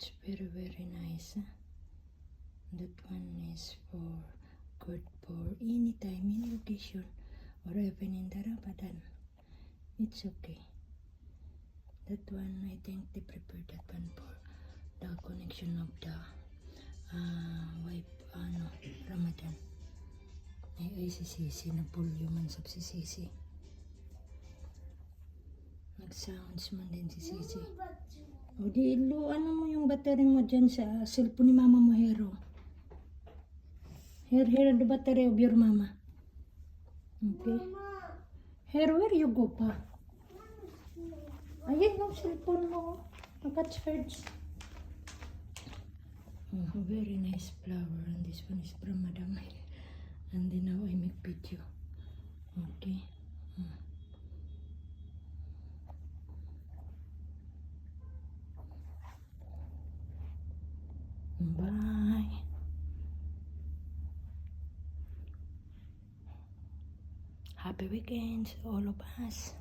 It's very, very nice. That one is for good for any time, any occasion, or even in the Ramadan. It's okay. That one, I think they prepared that one for the connection of the wife, Ramadan. Ay si Sisi, napulyo man sa si Sisi. Nag-sounds man din si Sisi. O di, ano mo yung battery mo dyan sa cellphone ni mama mo, Hero. Here, the battery of your mama. Okay. Hero, where you go pa? Ayan yung cellphone mo. Naka-charge. Oh, very nice flower. And this one is from Madam. And then now I make video. Okay. Bye. Happy weekends, all of us.